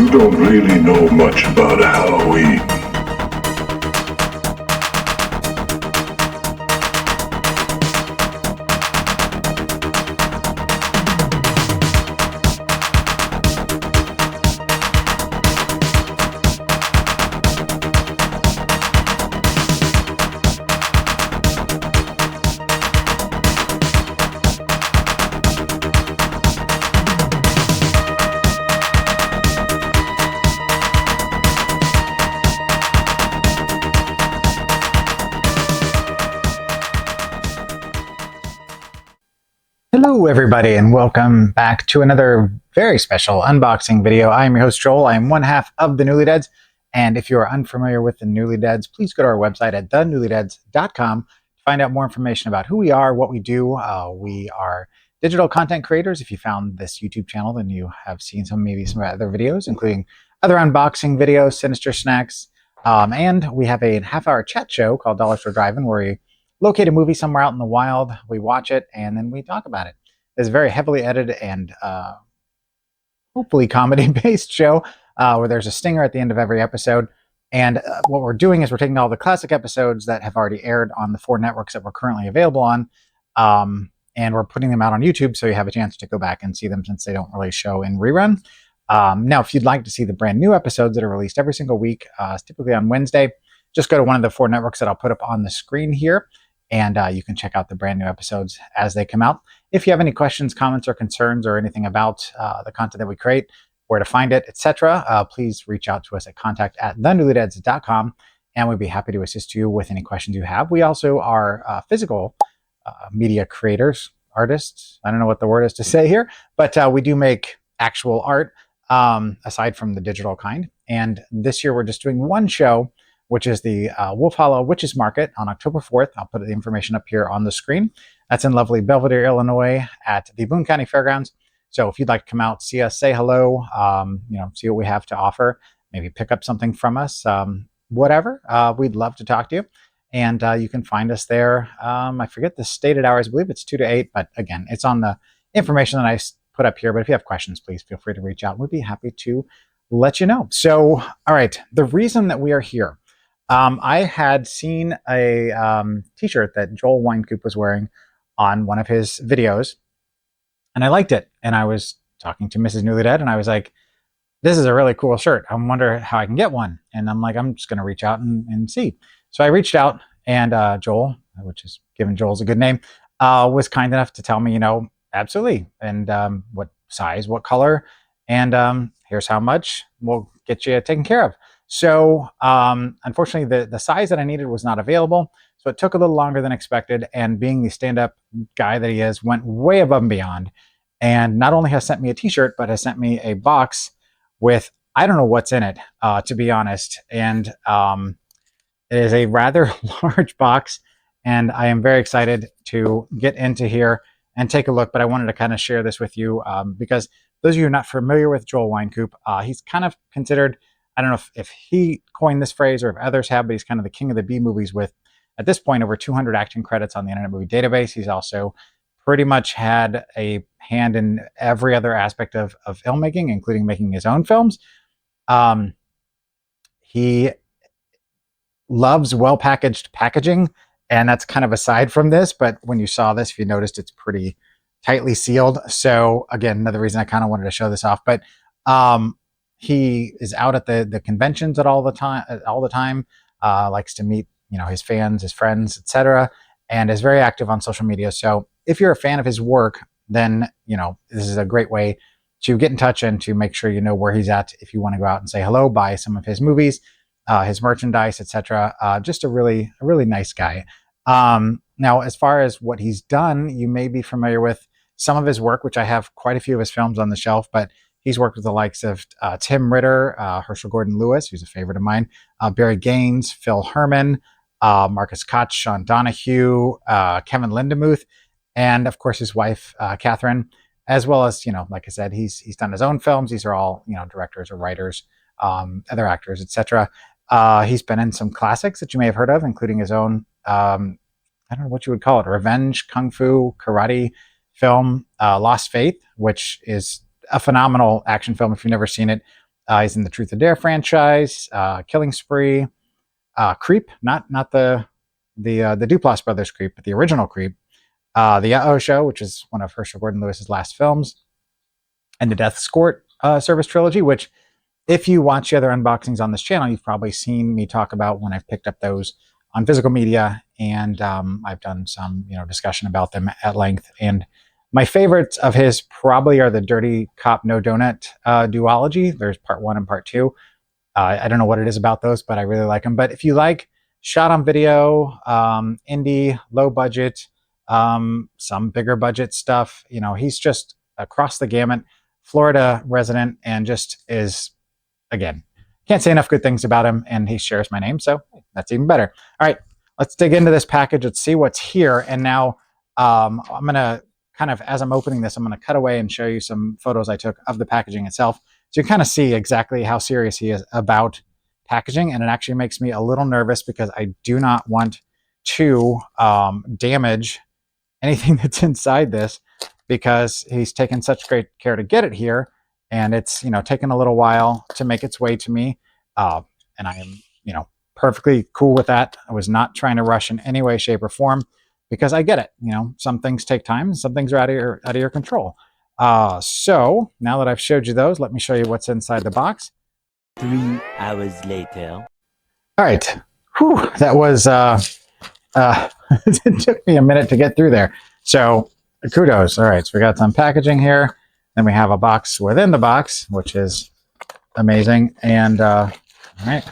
You don't really know much about Halloween. Hello everybody and welcome back to another very special unboxing video. I am your host Joel. I am one half of the Newly Deads, and if you are unfamiliar with the Newly Deads, please go to our website at thenewlydeads.com to find out more information about who we are, what we do. We are digital content creators. If you found this YouTube channel, then you have seen maybe some other videos, including other unboxing videos, Sinister Snacks, and we have a half-hour chat show called Dollar Store Drive-In where we locate a movie somewhere out in the wild, we watch it, and then we talk about it. It's a very heavily edited and hopefully comedy-based show where there's a stinger at the end of every episode. And what we're doing is we're taking all the classic episodes that have already aired on the 4 networks that we're currently available on, and we're putting them out on YouTube so you have a chance to go back and see them since they don't really show in rerun. Now, if you'd like to see the brand new episodes that are released every single week, typically on Wednesday, just go to one of the 4 networks that I'll put up on the screen here, and you can check out the brand new episodes as they come out. If you have any questions, comments, or concerns, or anything about the content that we create, where to find it, etc., please reach out to us at contact@thenewlydeads.com, and we'd be happy to assist you with any questions you have. We also are physical media creators, artists. I don't know what the word is to say here, but we do make actual art aside from the digital kind. And this year we're just doing one show, which is the Wolf Hollow Witches Market on October 4th. I'll put the information up here on the screen. That's in lovely Belvedere, Illinois at the Boone County Fairgrounds. So if you'd like to come out, see us, say hello, see what we have to offer, maybe pick up something from us, whatever, we'd love to talk to you. And you can find us there. I forget the stated hours. I believe it's 2 to 8, but again, it's on the information that I put up here. But if you have questions, please feel free to reach out. We'd be happy to let you know. So, all right, the reason that we are here, I had seen a t-shirt that Joel Wynkoop was wearing on one of his videos, and I liked it. And I was talking to Mrs. Newly Dead, and I was like, this is a really cool shirt. I wonder how I can get one. And I'm like, I'm just going to reach out and see. So I reached out, and Joel, which is giving Joel's a good name, was kind enough to tell me, absolutely. And what size, what color, and here's how much. We'll get you taken care of. So unfortunately, the size that I needed was not available. So it took a little longer than expected. And being the stand-up guy that he is, went way above and beyond. And not only has sent me a t-shirt, but has sent me a box with, I don't know what's in it, to be honest. And it is a rather large box. And I am very excited to get into here and take a look. But I wanted to kind of share this with you because those of you who are not familiar with Joel Wynkoop, he's kind of considered, I don't know if he coined this phrase or if others have, but he's kind of the king of the B movies with, at this point, over 200 acting credits on the Internet Movie Database. He's also pretty much had a hand in every other aspect of filmmaking, including making his own films. He loves well-packaged packaging, and that's kind of aside from this, but when you saw this, if you noticed, it's pretty tightly sealed. So again, another reason I kind of wanted to show this off, but he is out at the conventions all the time, likes to meet, his fans, his friends, etc., and is very active on social media. So if you're a fan of his work, then, this is a great way to get in touch and to make sure you know where he's at if you want to go out and say hello, buy some of his movies, his merchandise, etc. Just a really nice guy. Now, as far as what he's done, you may be familiar with some of his work, which I have quite a few of his films on the shelf, but he's worked with the likes of Tim Ritter, Herschel Gordon Lewis, who's a favorite of mine, Barry Gaines, Phil Herman, Marcus Koch, Sean Donahue, Kevin Lindemuth, and of course his wife, Catherine, as well as, like I said, he's done his own films. These are all, directors or writers, other actors, etc. He's been in some classics that you may have heard of, including his own, I don't know what you would call it, revenge, kung fu, karate film, Lost Faith, which is a phenomenal action film if you've never seen it. He's in the Truth or Dare franchise, Killing Spree, Creep, not the Duplass brothers Creep, but the original Creep, the Uh-Oh Show, which is one of Herschel Gordon Lewis's last films, and the Death Escort Service trilogy, which if you watch the other unboxings on this channel, you've probably seen me talk about when I've picked up those on physical media, and I've done some discussion about them at length. And my favorites of his probably are the Dirty Cop No Donut duology. There's part 1 and part 2. I don't know what it is about those, but I really like them. But if you like shot on video, indie, low budget, some bigger budget stuff, he's just across the gamut, Florida resident, and just is, again, can't say enough good things about him, and he shares my name, so that's even better. All right, let's dig into this package. Let's see what's here. And now I'm going to kind of, as I'm opening this, I'm going to cut away and show you some photos I took of the packaging itself, so you kind of see exactly how serious he is about packaging. And it actually makes me a little nervous because I do not want to damage anything that's inside this, because he's taken such great care to get it here. And it's, taken a little while to make its way to me. And I am, perfectly cool with that. I was not trying to rush in any way, shape, or form, because I get it. Some things take time, some things are out of your control. So now that I've showed you those, let me show you what's inside the box. 3 hours later. All right. Whew, that was, it took me a minute to get through there. So kudos. All right. So we got some packaging here. Then we have a box within the box, which is amazing. And all right,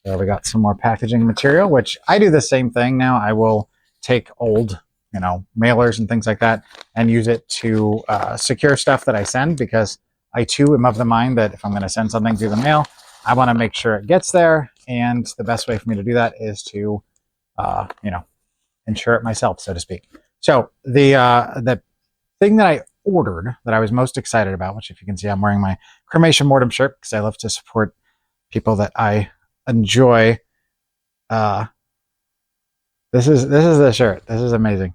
so we got some more packaging material, which I do the same thing now. I will take old, mailers and things like that and use it to secure stuff that I send, because I too am of the mind that if I'm going to send something through the mail, I want to make sure it gets there. And the best way for me to do that is to, insure it myself, so to speak. So the thing that I ordered that I was most excited about, which if you can see, I'm wearing my Cremation Mortem shirt because I love to support people that I enjoy. This is the shirt. This is amazing.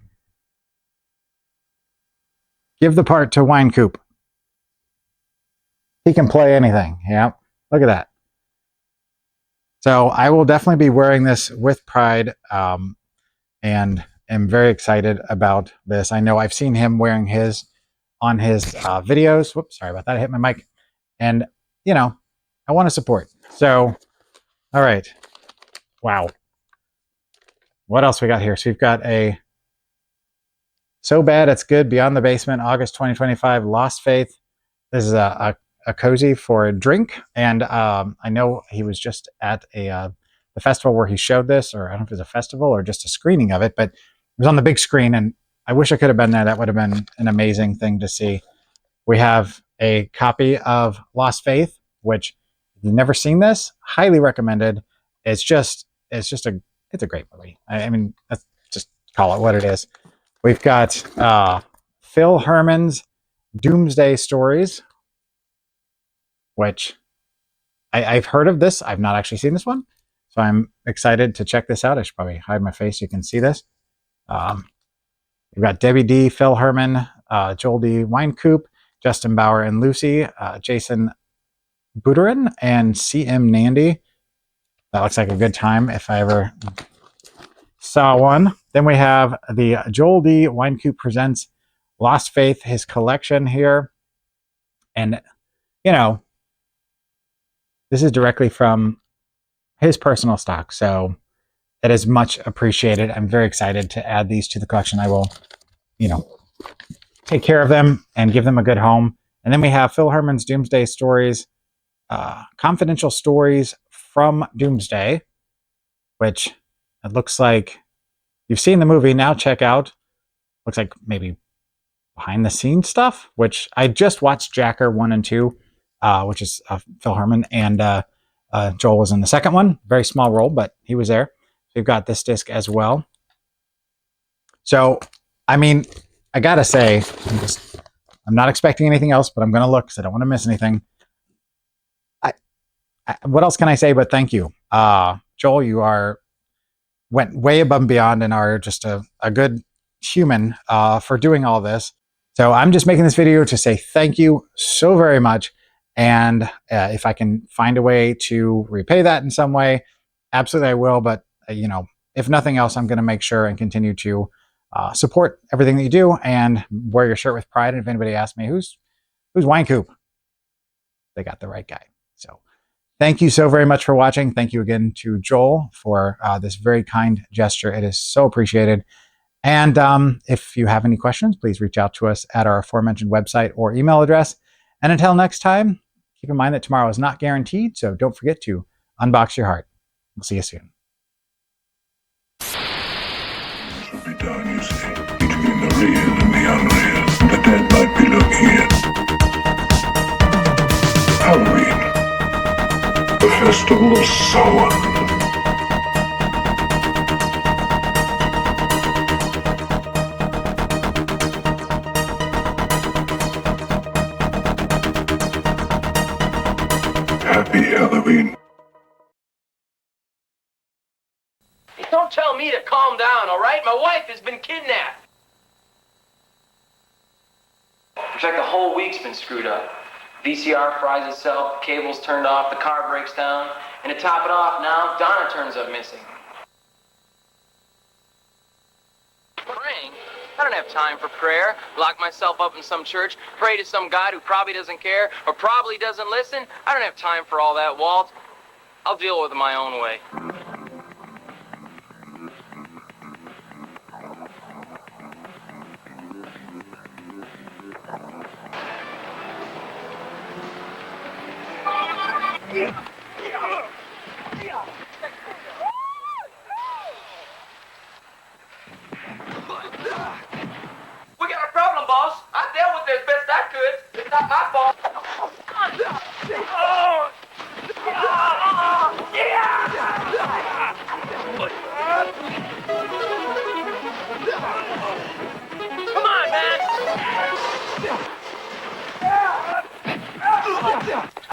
Give the part to Wine Coop. He can play anything. Yeah, look at that. So I will definitely be wearing this with pride, and am very excited about this. I know I've seen him wearing his on his videos. Whoops, sorry about that. I hit my mic. And, I want to support. So, all right. Wow. What else we got here? So we've got a So Bad It's Good, Beyond the Basement, August 2025, Lost Faith. This is a cozy for a drink. And I know he was just at the festival where he showed this, or I don't know if it was a festival or just a screening of it, but it was on the big screen, and I wish I could have been there. That would have been an amazing thing to see. We have a copy of Lost Faith, which, if you've never seen this, highly recommended. It's a great movie. I mean, let's just call it what it is. We've got Phil Herman's Doomsday Stories, which I've heard of this. I've not actually seen this one, so I'm excited to check this out. I should probably hide my face so you can see this. We've got Debbie D, Phil Herman, Joel D. Wine Coop, Justin Bauer and Lucy, Jason Buterin, and C.M. Nandy. That looks like a good time if I ever saw one. Then we have the Joel D. Wine Coop Presents Lost Faith, his collection here. And, this is directly from his personal stock, so that is much appreciated. I'm very excited to add these to the collection. I will, take care of them and give them a good home. And then we have Phil Herman's Doomsday Stories, Confidential Stories from Doomsday, which it looks like you've seen the movie. Now check out, looks like maybe behind the scenes stuff, which I just watched Jacker 1 and 2, which is Phil Herman, and Joel was in the second one. Very small role, but he was there. We've got this disc as well. So, I mean, I gotta say, I'm not expecting anything else, but I'm gonna look because I don't want to miss anything. What else can I say but thank you? Joel, you went way above and beyond and are just a good human for doing all this. So I'm just making this video to say thank you so very much. And if I can find a way to repay that in some way, absolutely I will. But, if nothing else, I'm going to make sure and continue to support everything that you do and wear your shirt with pride. And if anybody asks me, who's Wine Coop? They got the right guy. So thank you so very much for watching. Thank you again to Joel for this very kind gesture. It is so appreciated. And if you have any questions, please reach out to us at our aforementioned website or email address. And until next time, keep in mind that tomorrow is not guaranteed, so don't forget to unbox your heart. We'll see you soon. Should be done, you see, between the real and the unreal. The dead might be looking in. Halloween, the festival of Samhain. Happy Halloween. Hey, don't tell me to calm down, all right? My wife has been kidnapped. In fact, the whole week's been screwed up. VCR fries itself, the cable's turned off, the car breaks down, and to top it off now, Donna turns up missing. Praying? I don't have time for prayer. Lock myself up in some church, pray to some God who probably doesn't care or probably doesn't listen. I don't have time for all that, Walt. I'll deal with it my own way. We got a problem, boss. I dealt with it as best I could. It's not my fault. Come on, man.